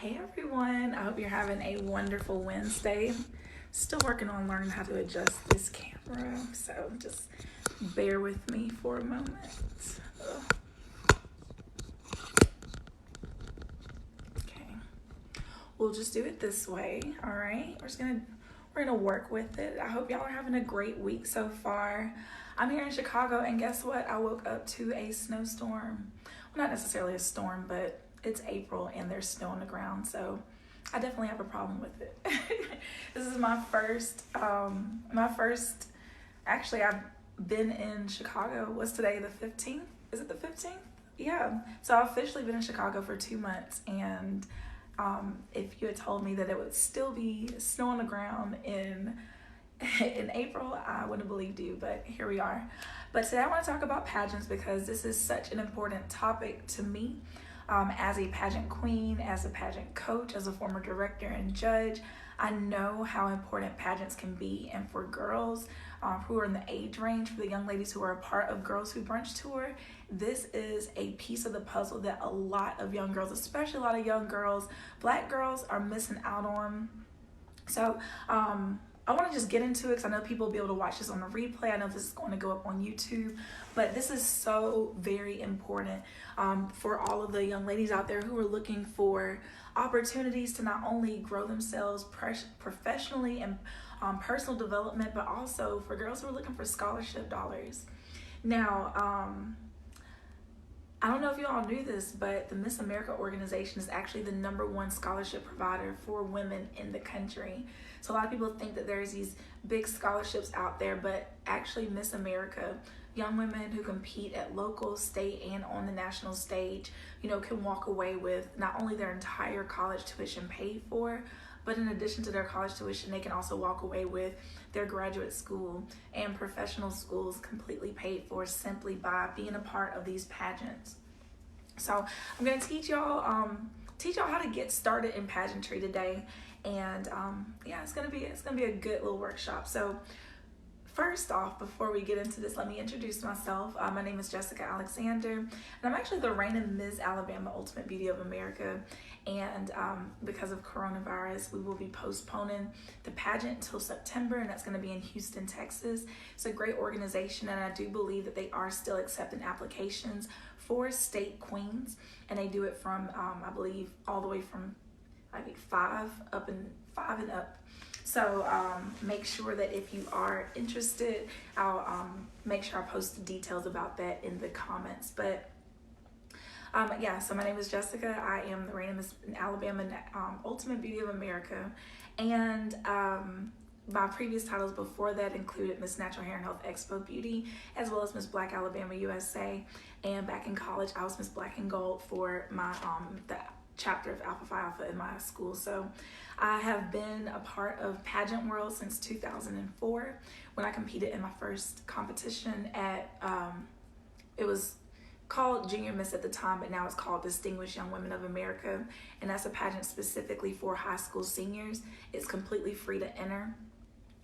Hey everyone, I hope you're having a wonderful Wednesday. Still working on learning how to adjust this camera, so just bear with me for a moment. Okay, we'll just do it this way, all right? We're gonna work with it. I hope y'all are having a great week so far. I'm here in Chicago, and guess what? I woke up to a snowstorm. Well, not necessarily a storm, but it's April and there's snow on the ground, so I definitely have a problem with it. This is my first. Actually, I've been in Chicago. What's today? The 15th? Is it the 15th? Yeah. So I've officially been in Chicago for 2 months, and if you had told me that it would still be snow on the ground in April, I wouldn't have believed you, but here we are. But today I want to talk about pageants because this is such an important topic to me. As a pageant queen, as a pageant coach, as a former director and judge, I know how important pageants can be. And for girls who are in the age range, for the young ladies who are a part of Girls Who Brunch Tour, this is a piece of the puzzle that a lot of young girls, especially a lot of young girls, Black girls, are missing out on. So I want to just get into it because I know people will be able to watch this on the replay. I know this is going to go up on YouTube, but this is so very important for all of the young ladies out there who are looking for opportunities to not only grow themselves professionally and personal development, but also for girls who are looking for scholarship dollars. Now, I don't know if you all knew this, but the Miss America organization is actually the #1 scholarship provider for women in the country. So a lot of people think that there's these big scholarships out there, but actually Miss America, young women who compete at local, state, and on the national stage, can walk away with not only their entire college tuition paid for, but in addition to their college tuition, they can also walk away with their graduate school and professional schools completely paid for simply by being a part of these pageants. So I'm going to teach y'all how to get started in pageantry today, and it's gonna be a good little workshop. So first off, before we get into this, let me introduce myself. My name is Jessica Alexander, and I'm actually the reigning Ms. Alabama Ultimate Beauty of America. And because of coronavirus, we will be postponing the pageant until September, and that's going to be in Houston, Texas. It's a great organization, and I do believe that they are still accepting applications for state queens, and they do it from, I believe, all the way from five and up. So make sure that if you are interested, I'll make sure I post the details about that in the comments. But so my name is Jessica. I am the reigning Miss Alabama Ultimate Beauty of America, and my previous titles before that included Miss Natural Hair and Health Expo Beauty, as well as Miss Black Alabama USA. And back in college, I was Miss Black and Gold for my the chapter of Alpha Phi Alpha in my school. So I have been a part of pageant world since 2004 when I competed in my first competition at it was called Junior Miss at the time, but now it's called Distinguished Young Women of America, and that's a pageant specifically for high school seniors. It's completely free to enter,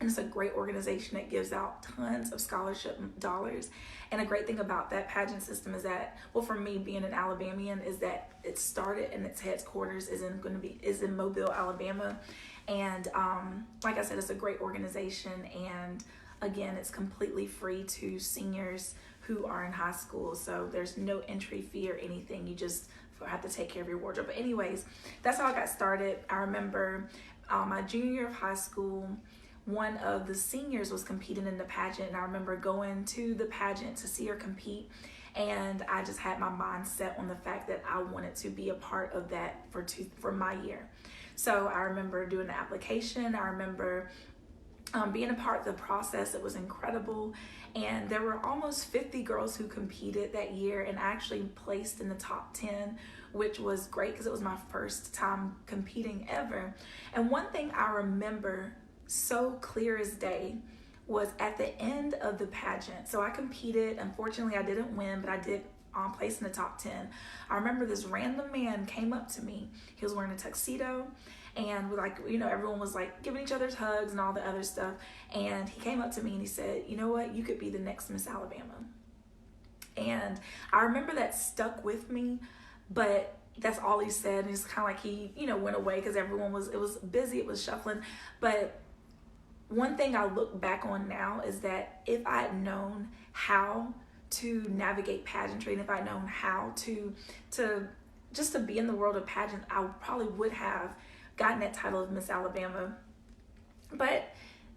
and it's a great organization that gives out tons of scholarship dollars. And a great thing about that pageant system is that, well, for me being an Alabamian, is that it started and its headquarters is in Mobile, Alabama. And like I said, it's a great organization, and again, it's completely free to seniors who are in high school. So there's no entry fee or anything. You just have to take care of your wardrobe. But anyways, that's how I got started. I remember my junior year of high school, one of the seniors was competing in the pageant, and I remember going to the pageant to see her compete, and I just had my mind set on the fact that I wanted to be a part of that for my year. So I remember doing the application. I remember being a part of the process. It was incredible, and there were almost 50 girls who competed that year, and I actually placed in the top 10, which was great because it was my first time competing ever. And one thing I remember so clear as day was at the end of the pageant. So I competed. Unfortunately, I didn't win, but I did place in the top 10. I remember this random man came up to me. He was wearing a tuxedo, and everyone was giving each other's hugs and all the other stuff. And he came up to me and he said, "You know what? You could be the next Miss Alabama." And I remember that stuck with me, but that's all he said. And it's kind of like he, went away because it was busy, it was shuffling. But one thing I look back on now is that if I had known how to navigate pageantry, and if I'd known how to just to be in the world of pageants, I probably would have gotten that title of Miss Alabama. But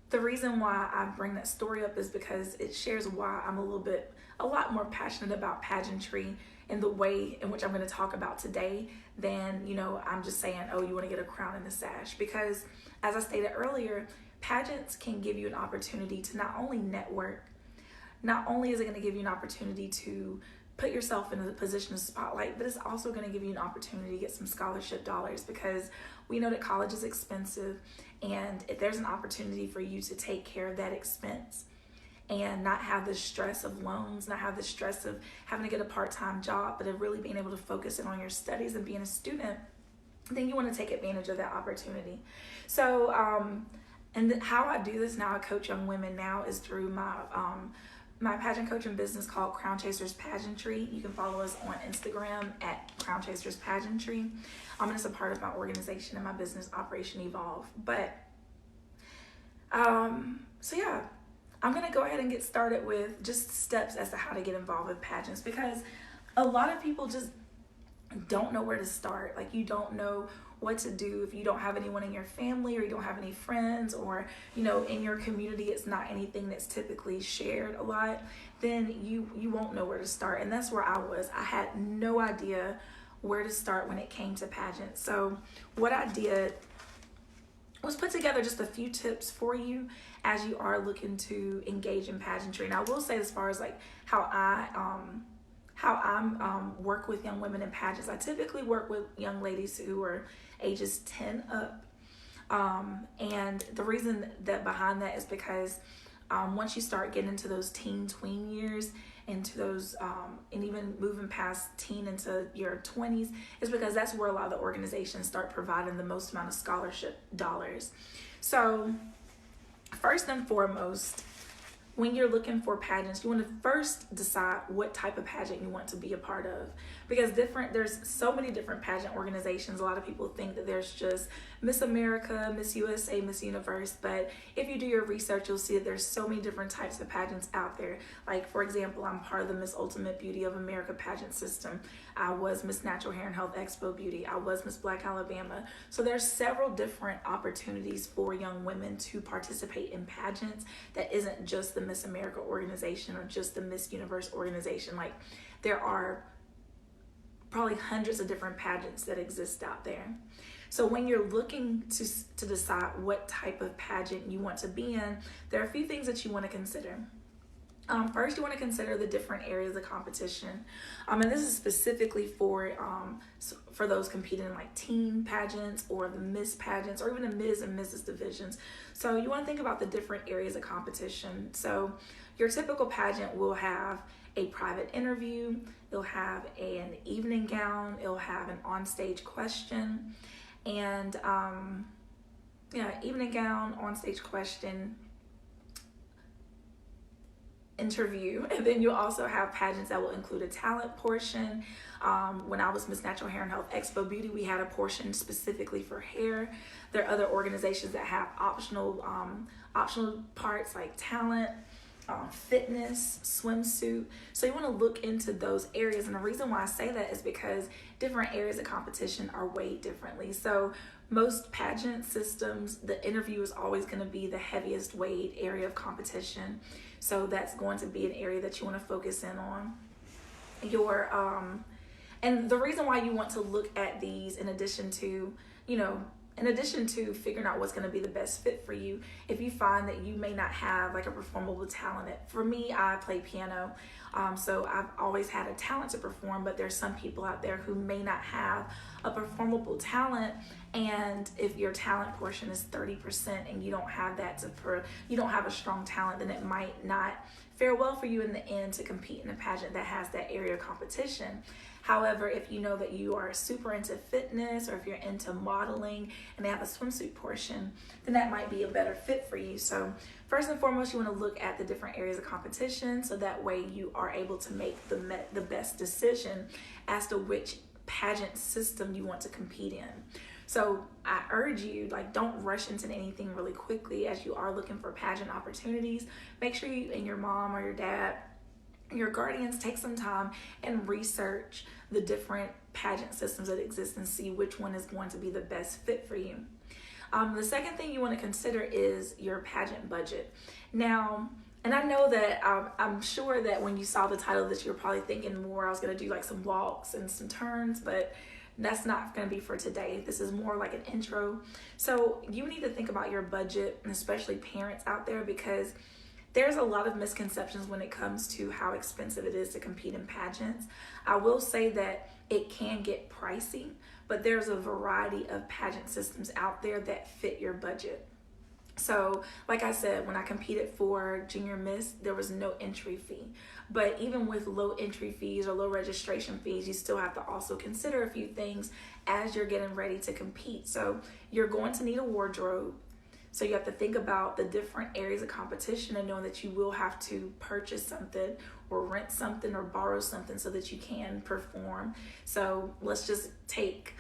the reason why I bring that story up is because it shares why I'm a lot more passionate about pageantry in the way in which I'm going to talk about today than, I'm just saying, oh, you want to get a crown and a sash. Because as I stated earlier, pageants can give you an opportunity to not only network, not only is it going to give you an opportunity to put yourself in a position of spotlight, but it's also going to give you an opportunity to get some scholarship dollars, because we know that college is expensive, and if there's an opportunity for you to take care of that expense and not have the stress of loans, not have the stress of having to get a part-time job, but of really being able to focus in on your studies and being a student, then you want to take advantage of that opportunity. So, how I do this now, I coach young women now, is through my pageant coaching business called Crown Chasers Pageantry. You can follow us on Instagram at Crown Chasers Pageantry. And it's a part of my organization and my business, Operation Evolve. But, so yeah, I'm going to go ahead and get started with just steps as to how to get involved with pageants, because a lot of people just don't know where to start. Like, you don't know what to do if you don't have anyone in your family, or you don't have any friends, or in your community it's not anything that's typically shared a lot, then you won't know where to start. And that's where I was. I had no idea where to start when it came to pageants. So what I did was put together just a few tips for you as you are looking to engage in pageantry. And I will say, as far as like how I work with young women in pageants, I typically work with young ladies who are ages 10 up. And the reason that behind that is because once you start getting into those tween years, into those, and even moving past teen into your 20s, is because that's where a lot of the organizations start providing the most amount of scholarship dollars. So first and foremost, when you're looking for pageants, you want to first decide what type of pageant you want to be a part of, because there's so many different pageant organizations. A lot of people think that there's just Miss America, Miss USA, Miss Universe, but if you do your research, you'll see that there's so many different types of pageants out there. Like, for example, I'm part of the Miss Ultimate Beauty of America pageant system. I was Miss Natural Hair and Health Expo Beauty. I was Miss Black Alabama. So there's several different opportunities for young women to participate in pageants that isn't just the Miss America organization or just the Miss Universe organization. Like, there are probably hundreds of different pageants that exist out there. So when you're looking to decide what type of pageant you want to be in, there are a few things that you want to consider. First, you want to consider the different areas of competition. And this is specifically for those competing in like teen pageants or the Miss pageants, or even the Ms. and Mrs. divisions. So you want to think about the different areas of competition. So your typical pageant will have a private interview, it'll have an evening gown, it'll have an onstage question, and evening gown, onstage question, interview. And then you'll also have pageants that will include a talent portion. When I was Miss Natural Hair and Health Expo Beauty, we had a portion specifically for hair. There are other organizations that have optional parts like talent, fitness, swimsuit. So you want to look into those areas. And the reason why I say that is because different areas of competition are weighed differently. So most pageant systems, the interview is always going to be the heaviest weighed area of competition. So that's going to be an area that you want to focus in on. And the reason why you want to look at these, in addition to figuring out what's going to be the best fit for you, if you find that you may not have like a performable talent. For me, I play piano, so I've always had a talent to perform, but there's some people out there who may not have a performable talent. And if your talent portion is 30% and you don't have you don't have a strong talent, then it might not fare well for you in the end to compete in a pageant that has that area of competition. However, if you know that you are super into fitness, or if you're into modeling and they have a swimsuit portion, then that might be a better fit for you. So first and foremost, you want to look at the different areas of competition, so that way you are able to make the best decision as to which pageant system you want to compete in. So I urge you, like, don't rush into anything really quickly as you are looking for pageant opportunities. Make sure you and your mom or your dad, your guardians, take some time and research the different pageant systems that exist and see which one is going to be the best fit for you. The second thing you want to consider is your pageant budget. Now, and I know that I'm sure that when you saw the title that you're probably thinking more, I was going to do like some walks and some turns, but that's not going to be for today. This is more like an intro. So you need to think about your budget, and especially parents out there, because there's a lot of misconceptions when it comes to how expensive it is to compete in pageants. I will say that it can get pricey, but there's a variety of pageant systems out there that fit your budget. So, like I said, when I competed for Junior Miss, there was no entry fee. But even with low entry fees or low registration fees, you still have to also consider a few things as you're getting ready to compete. So, you're going to need a wardrobe. So you have to think about the different areas of competition and know that you will have to purchase something or rent something or borrow something so that you can perform. So let's just take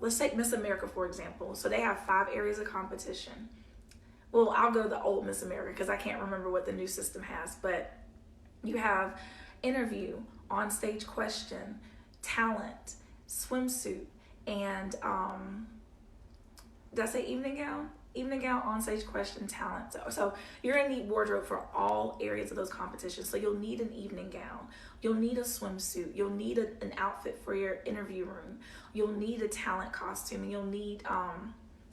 Miss America, for example. So they have 5 areas of competition. Well, I'll go the old Miss America because I can't remember what the new system has, but you have interview, on-stage question, talent, swimsuit, and did I say evening gown? Evening gown, on-stage question, talent. So you're gonna need wardrobe for all areas of those competitions. So you'll need an evening gown, you'll need a swimsuit, you'll need an outfit for your interview room, you'll need a talent costume, and you'll need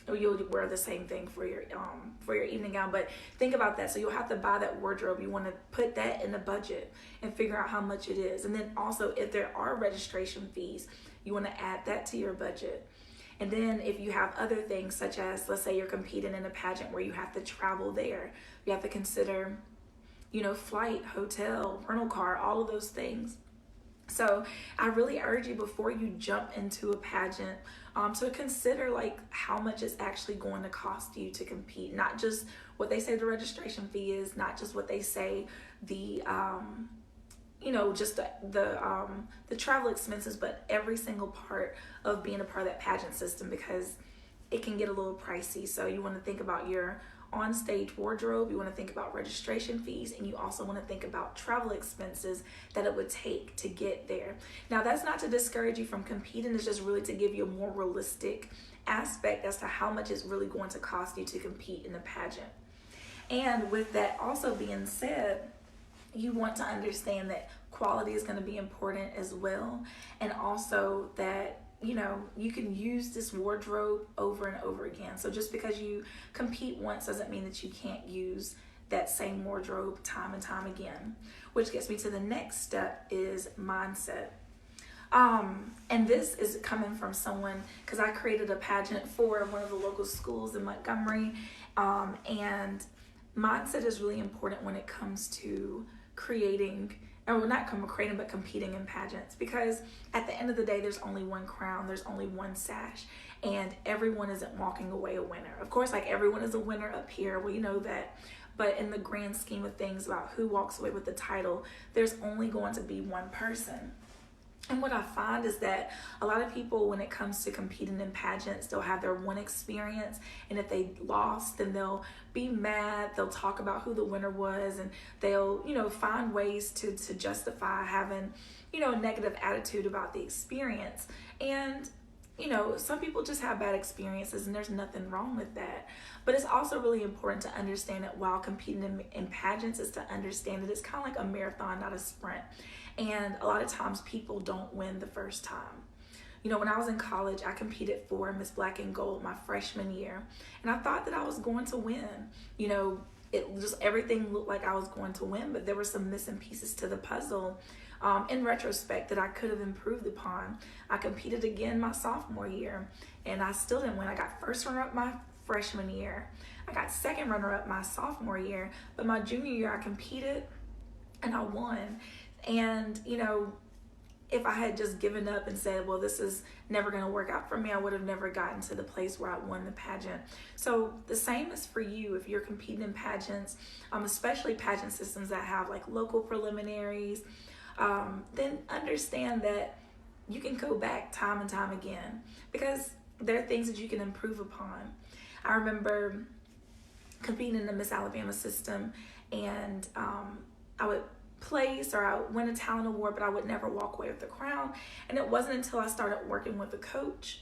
or you'll wear the same thing for your evening gown. But think about that. So you'll have to buy that wardrobe. You want to put that in the budget and figure out how much it is. And then also, if there are registration fees, you want to add that to your budget. And then if you have other things, such as, let's say you're competing in a pageant where you have to travel there, you have to consider, flight, hotel, rental car, all of those things. So I really urge you, before you jump into a pageant, to consider like how much it's actually going to cost you to compete. Not just what they say the registration fee is, not just what they say the just the travel expenses, but every single part of being a part of that pageant system, because it can get a little pricey. So you want to think about your on-stage wardrobe, you want to think about registration fees, and you also want to think about travel expenses that it would take to get there. Now, that's not to discourage you from competing, it's just really to give you a more realistic aspect as to how much it's really going to cost you to compete in a pageant. And with that also being said, you want to understand that quality is going to be important as well, and also that you can use this wardrobe over and over again. So just because you compete once doesn't mean that you can't use that same wardrobe time and time again. Which gets me to the next step, is mindset. And this is coming from someone, because I created a pageant for one of the local schools in Montgomery, and mindset is really important when it comes to creating, or not creating, but competing in pageants, because at the end of the day, there's only one crown, there's only one sash, and everyone isn't walking away a winner. Of course, like, everyone is a winner up here, we know that, but in the grand scheme of things about who walks away with the title, there's only going to be one person. And what I find is that a lot of people, when it comes to competing in pageants, they'll have their one experience, and if they lost, then they'll be mad, they'll talk about who the winner was, and they'll, find ways to justify having, a negative attitude about the experience. And, some people just have bad experiences, and there's nothing wrong with that. But it's also really important to understand that while competing in pageants, is to understand that it's kind of like a marathon, not a sprint. And a lot of times people don't win the first time. When I was in college, I competed for Miss Black and Gold my freshman year, and I thought that I was going to win. It just, everything looked like I was going to win, but there were some missing pieces to the puzzle, in retrospect, that I could have improved upon. I competed again my sophomore year, and I still didn't win. I got first runner-up my freshman year. I got second runner-up my sophomore year, but my junior year I competed and I won. And, if I had just given up and said, well, this is never going to work out for me, I would have never gotten to the place where I won the pageant. So the same is for you if you're competing in pageants, especially pageant systems that have like local preliminaries. Then understand that you can go back time and time again because there are things that you can improve upon. I remember competing in the Miss Alabama system, and I would place or I would win a talent award, but I would never walk away with the crown. And it wasn't until I started working with a coach,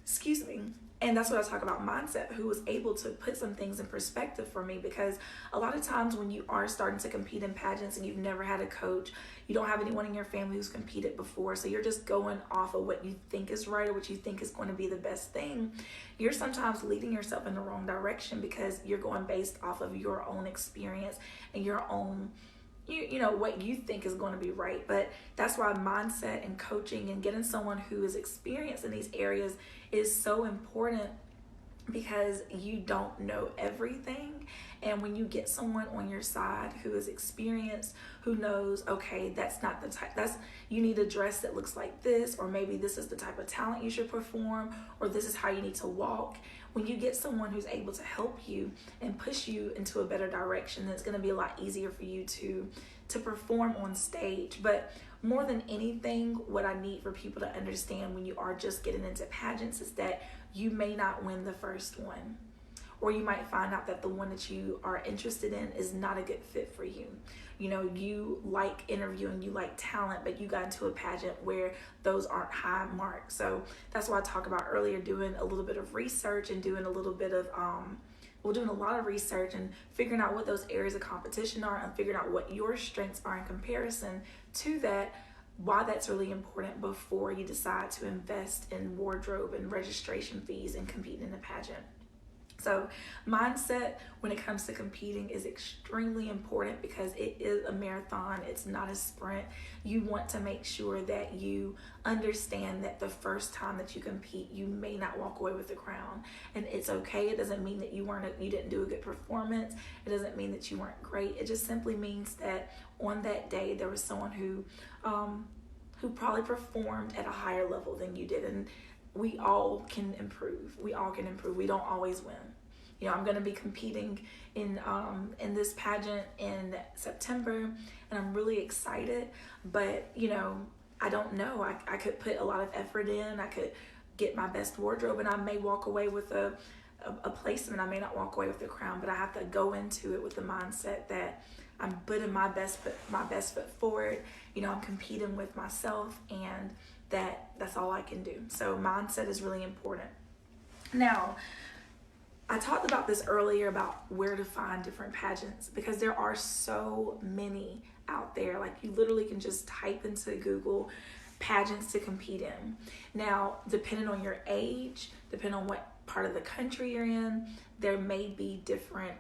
excuse me, and that's what I talk about mindset, who was able to put some things in perspective for me. Because a lot of times when you are starting to compete in pageants and you've never had a coach, you don't have anyone in your family who's competed before, so you're just going off of what you think is right or what you think is going to be the best thing, you're sometimes leading yourself in the wrong direction because you're going based off of your own experience and your own you know what you think is going to be right. But that's why mindset and coaching and getting someone who is experienced in these areas is so important, because you don't know everything. And when you get someone on your side who is experienced, who knows, okay, that's not the type, you need a dress that looks like this, or maybe this is the type of talent you should perform, or this is how you need to walk. When you get someone who's able to help you and push you into a better direction, then it's going to be a lot easier for you to perform on stage. But more than anything, what I need for people to understand when you are just getting into pageants is that you may not win the first one, or you might find out that the one that you are interested in is not a good fit for you. You know, you like interviewing, you like talent, but you got into a pageant where those aren't high marks. So that's why I talked about earlier, doing a little bit of research and doing a little bit of doing a lot of research and figuring out what those areas of competition are, and figuring out what your strengths are in comparison to that, why that's really important before you decide to invest in wardrobe and registration fees and compete in a pageant. So mindset when it comes to competing is extremely important, because it is a marathon. It's not a sprint. You want to make sure that you understand that the first time that you compete, you may not walk away with the crown, and it's okay. It doesn't mean that you didn't do a good performance. It doesn't mean that you weren't great. It just simply means that on that day there was someone who probably performed at a higher level than you did. And we all can improve. We don't always win. You know, I'm going to be competing in this pageant in September, and I'm really excited. But, you know, I don't know. I could put a lot of effort in. I could get my best wardrobe, and I may walk away with a placement. I may not walk away with the crown, but I have to go into it with the mindset that I'm putting my best foot forward. You know, I'm competing with myself, and that's all I can do. So mindset is really important. Now, I talked about this earlier about where to find different pageants, because there are so many out there. Like, you literally can just type into Google pageants to compete in. Now, depending on your age, depending on what part of the country you're in, there may be different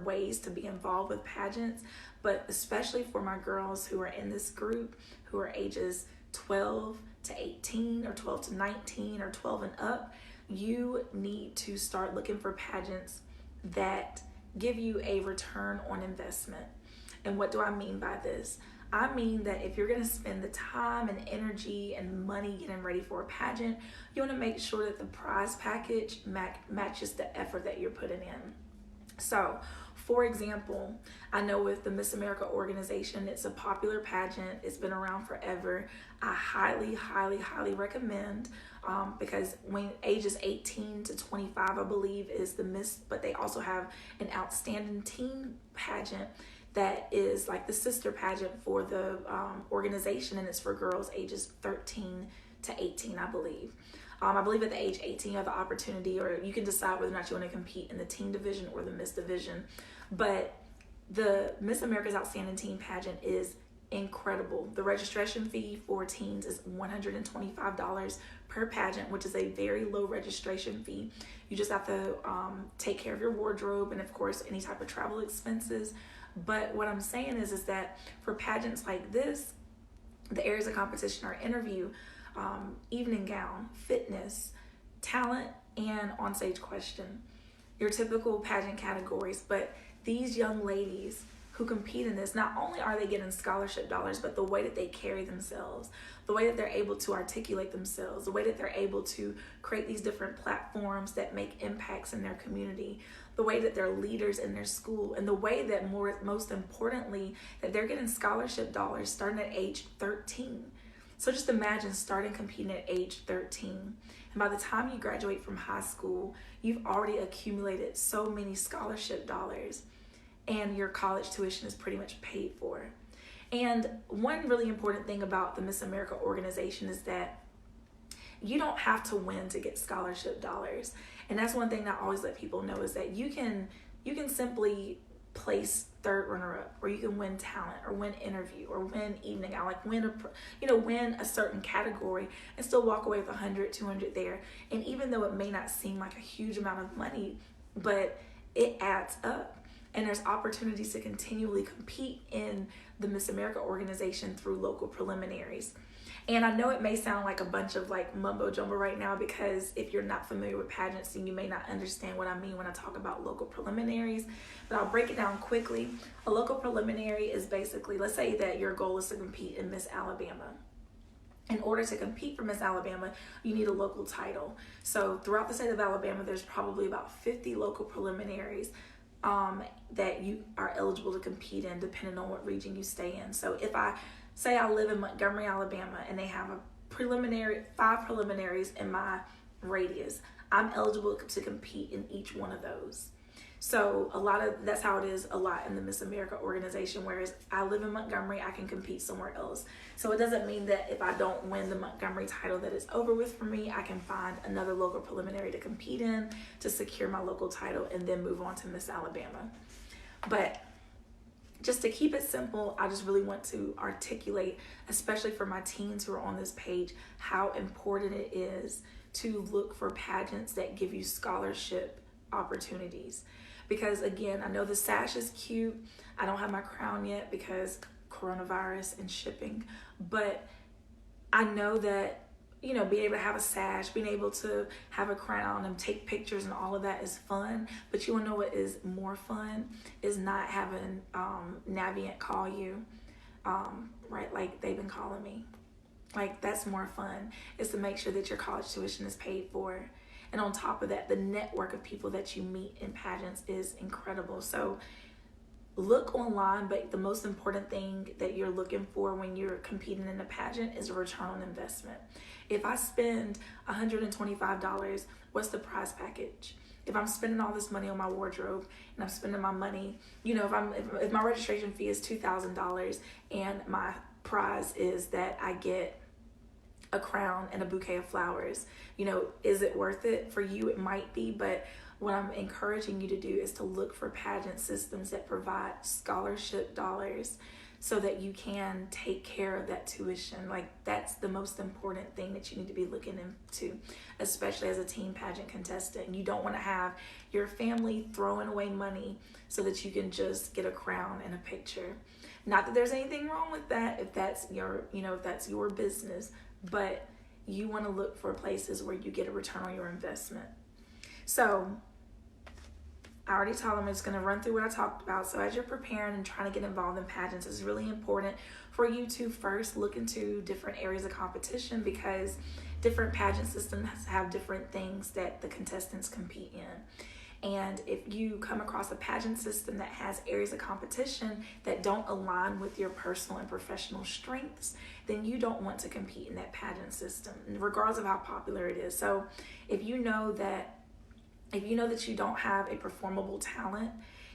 ways to be involved with pageants. But especially for my girls who are in this group, who are ages 12 to 18 or 12 to 19 or 12 and up, you need to start looking for pageants that give you a return on investment. And what do I mean by this? I mean that if you're going to spend the time and energy and money getting ready for a pageant, you want to make sure that the prize package matches the effort that you're putting in. So, for example, I know with the Miss America organization, it's a popular pageant. It's been around forever. I highly, highly, highly recommend, because when ages 18 to 25, I believe, is the Miss, but they also have an outstanding teen pageant that is like the sister pageant for the organization, and it's for girls ages 13 to 18, I believe. I believe at the age 18, you have the opportunity, or you can decide whether or not you want to compete in the teen division or the Miss division. But the Miss America's Outstanding Teen Pageant is incredible. The registration fee for teens is $125 per pageant, which is a very low registration fee. You just have to take care of your wardrobe and, of course, any type of travel expenses. But what I'm saying is that for pageants like this, the areas of competition are interview, evening gown, fitness, talent, and on-stage question. Your typical pageant categories. But these young ladies who compete in this, not only are they getting scholarship dollars, but the way that they carry themselves, the way that they're able to articulate themselves, the way that they're able to create these different platforms that make impacts in their community, the way that they're leaders in their school, and the way that most importantly, that they're getting scholarship dollars starting at age 13. So just imagine starting competing at age 13. And by the time you graduate from high school, you've already accumulated so many scholarship dollars and your college tuition is pretty much paid for. And one really important thing about the Miss America organization is that you don't have to win to get scholarship dollars. And that's one thing that I always let people know is that you can simply place third runner-up, or you can win talent, or win interview, or win evening out, like win a certain category and still walk away with 100, 200 there. And even though it may not seem like a huge amount of money, but it adds up. And there's opportunities to continually compete in the Miss America organization through local preliminaries. And I know it may sound like a bunch of like mumbo jumbo right now, because if you're not familiar with pageants, you may not understand what I mean when I talk about local preliminaries, but I'll break it down quickly. A local preliminary is basically, let's say that your goal is to compete in Miss Alabama. In order to compete for Miss Alabama, you need a local title. So throughout the state of Alabama, there's probably about 50 local preliminaries that you are eligible to compete in, depending on what region you stay in. So if I say I live in Montgomery, Alabama, and they have five preliminaries in my radius, I'm eligible to compete in each one of those. So that's how it is a lot in the Miss America organization, whereas I live in Montgomery, I can compete somewhere else. So it doesn't mean that if I don't win the Montgomery title that it's over with for me. I can find another local preliminary to compete in to secure my local title and then move on to Miss Alabama. But just to keep it simple, I just really want to articulate, especially for my teens who are on this page, how important it is to look for pageants that give you scholarship opportunities. Because again, I know the sash is cute. I don't have my crown yet because coronavirus and shipping, but I know that, being able to have a sash, being able to have a crown and take pictures and all of that is fun. But you want to know what is more fun is not having Navient call you, right? Like they've been calling me. Like that's more fun, is to make sure that your college tuition is paid for. And on top of that, the network of people that you meet in pageants is incredible. So look online, but the most important thing that you're looking for when you're competing in a pageant is a return on investment. If I spend $125, what's the prize package? If I'm spending all this money on my wardrobe and I'm spending my money, if my registration fee is $2,000 and my prize is that I get a crown and a bouquet of flowers, is it worth it? For you, it might be, but what I'm encouraging you to do is to look for pageant systems that provide scholarship dollars so that you can take care of that tuition. Like that's the most important thing that you need to be looking into, especially as a teen pageant contestant. You don't want to have your family throwing away money so that you can just get a crown and a picture. Not that there's anything wrong with that if that's your business, but you want to look for places where you get a return on your investment. So I already told them I'm just going to run through what I talked about. So as you're preparing and trying to get involved in pageants, it's really important for you to first look into different areas of competition, because different pageant systems have different things that the contestants compete in. And if you come across a pageant system that has areas of competition that don't align with your personal and professional strengths, then you don't want to compete in that pageant system, regardless of how popular it is. So if you know that you don't have a performable talent,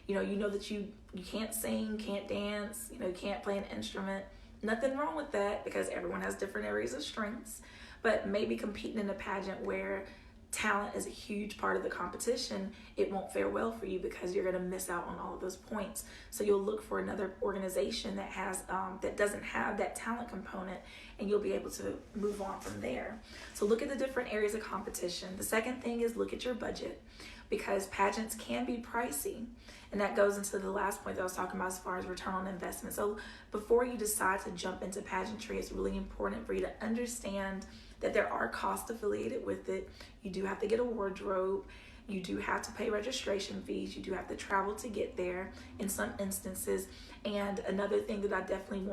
you know that you can't sing, can't dance, you can't play an instrument, nothing wrong with that, because everyone has different areas of strengths. But maybe competing in a pageant where talent is a huge part of the competition, it won't fare well for you because you're going to miss out on all of those points. So you'll look for another organization that has that doesn't have that talent component, and you'll be able to move on from there. So look at the different areas of competition. The second thing is look at your budget, because pageants can be pricey. And that goes into the last point that I was talking about as far as return on investment. So before you decide to jump into pageantry, it's really important for you to understand that there are costs affiliated with it. You do have to get a wardrobe. You do have to pay registration fees. You do have to travel to get there in some instances. And another thing that I definitely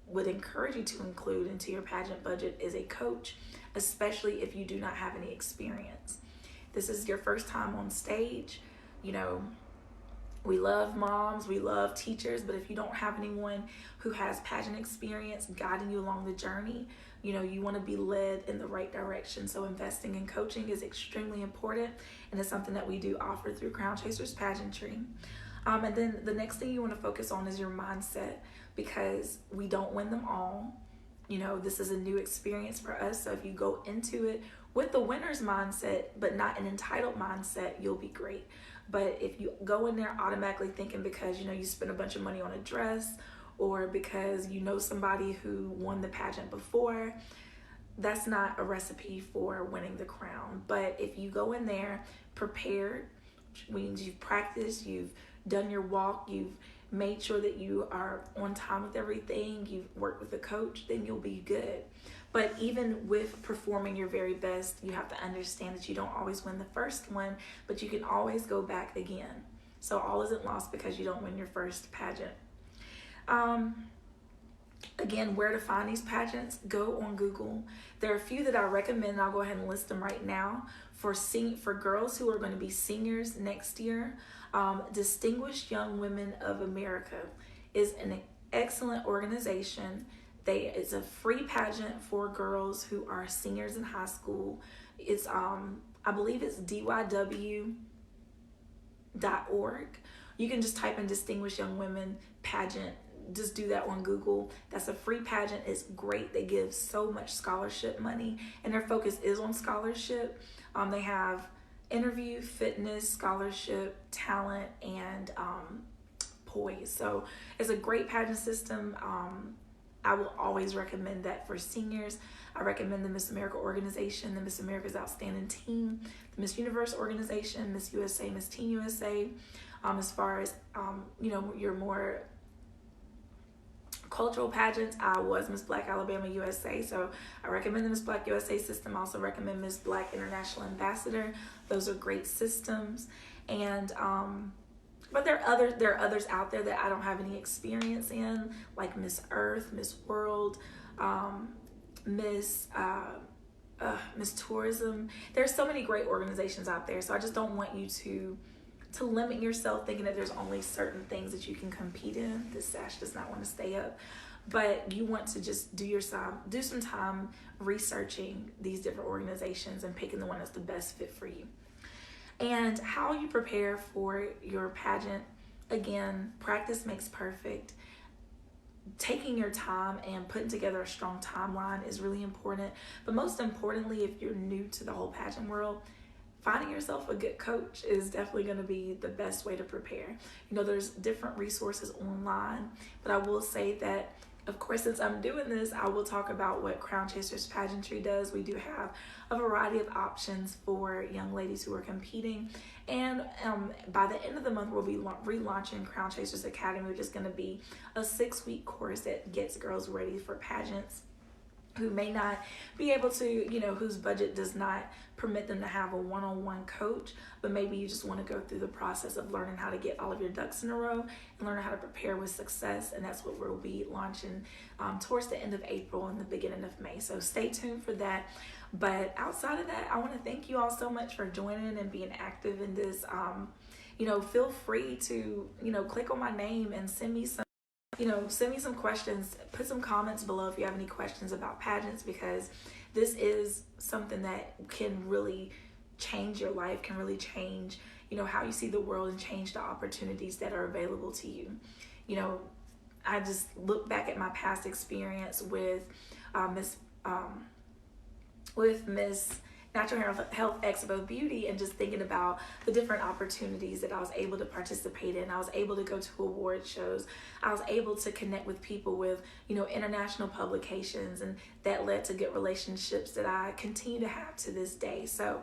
would encourage you to include into your pageant budget is a coach, especially if you do not have any experience. This is your first time on stage. We love moms, we love teachers, but if you don't have anyone who has pageant experience guiding you along the journey, you want to be led in the right direction. So investing in coaching is extremely important, and it's something that we do offer through Crown Chasers Pageantry. And then the next thing you want to focus on is your mindset, because we don't win them all. This is a new experience for us. So if you go into it with the winner's mindset, but not an entitled mindset, you'll be great. But if you go in there automatically thinking because, you spent a bunch of money on a dress, or because somebody who won the pageant before, that's not a recipe for winning the crown. But if you go in there prepared, which means you've practiced, you've done your walk, you've made sure that you are on time with everything, you've worked with a coach, then you'll be good. But even with performing your very best, you have to understand that you don't always win the first one, but you can always go back again. So all isn't lost because you don't win your first pageant. Again, where to find these pageants? Go on Google. There are a few that I recommend, and I'll go ahead and list them right now. For girls who are going to be seniors next year, Distinguished Young Women of America is an excellent organization. It's a free pageant for girls who are seniors in high school. It's I believe it's DYW.org. You can just type in Distinguished Young Women Pageant. Just do that on Google. That's a free pageant. It's great. They give so much scholarship money, and their focus is on scholarship. They have interview, fitness, scholarship, talent, and poise. So it's a great pageant system. I will always recommend that for seniors. I recommend the Miss America organization, the Miss America's Outstanding Team, the Miss Universe organization, Miss USA, Miss Teen USA. As far as your more cultural pageants, I was Miss Black Alabama USA, so I recommend the Miss Black USA system. I also recommend Miss Black International Ambassador. Those are great systems. And but there are others out there that I don't have any experience in, like Miss Earth, Miss World, Miss Tourism. There's so many great organizations out there, so I just don't want you to limit yourself thinking that there's only certain things that you can compete in. This sash does not want to stay up, but you want to just do some time researching these different organizations and picking the one that's the best fit for you. And how you prepare for your pageant, again, practice makes perfect. Taking your time and putting together a strong timeline is really important. But most importantly, if you're new to the whole pageant world, finding yourself a good coach is definitely going to be the best way to prepare. There's different resources online, but I will say that, of course, since I'm doing this, I will talk about what Crown Chasers Pageantry does. We do have a variety of options for young ladies who are competing. And by the end of the month, we'll be relaunching Crown Chasers Academy, which is going to be a 6-week course that gets girls ready for pageants who may not be able to, whose budget does not permit them to have a one-on-one coach, but maybe you just want to go through the process of learning how to get all of your ducks in a row and learn how to prepare with success. And that's what we'll be launching towards the end of April and the beginning of May. So stay tuned for that. But outside of that, I want to thank you all so much for joining and being active in this. Feel free to, click on my name and send me some questions. Put some comments below if you have any questions about pageants, because this is something that can really change your life, can really change, how you see the world and change the opportunities that are available to you. I just look back at my past experience with Miss Natural Health Expo Beauty, and just thinking about the different opportunities that I was able to participate in. I was able to go to award shows. I was able to connect with people with, international publications, and that led to good relationships that I continue to have to this day. So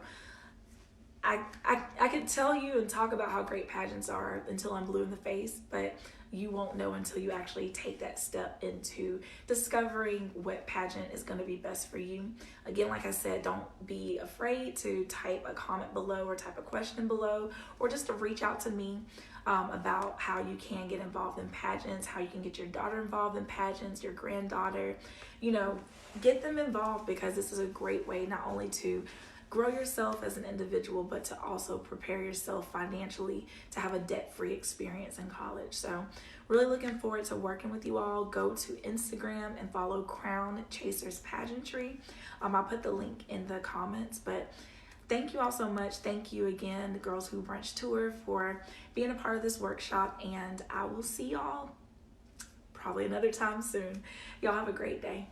I could tell you and talk about how great pageants are until I'm blue in the face, but you won't know until you actually take that step into discovering what pageant is going to be best for you. Again, like I said, don't be afraid to type a comment below or type a question below, or just to reach out to me about how you can get involved in pageants, how you can get your daughter involved in pageants, your granddaughter. Get them involved, because this is a great way not only to grow yourself as an individual, but to also prepare yourself financially to have a debt-free experience in college. So really looking forward to working with you all. Go to Instagram and follow Crown Chasers Pageantry. I'll put the link in the comments, but thank you all so much. Thank you again, the Girls Who Brunch Tour, for being a part of this workshop, and I will see y'all probably another time soon. Y'all have a great day.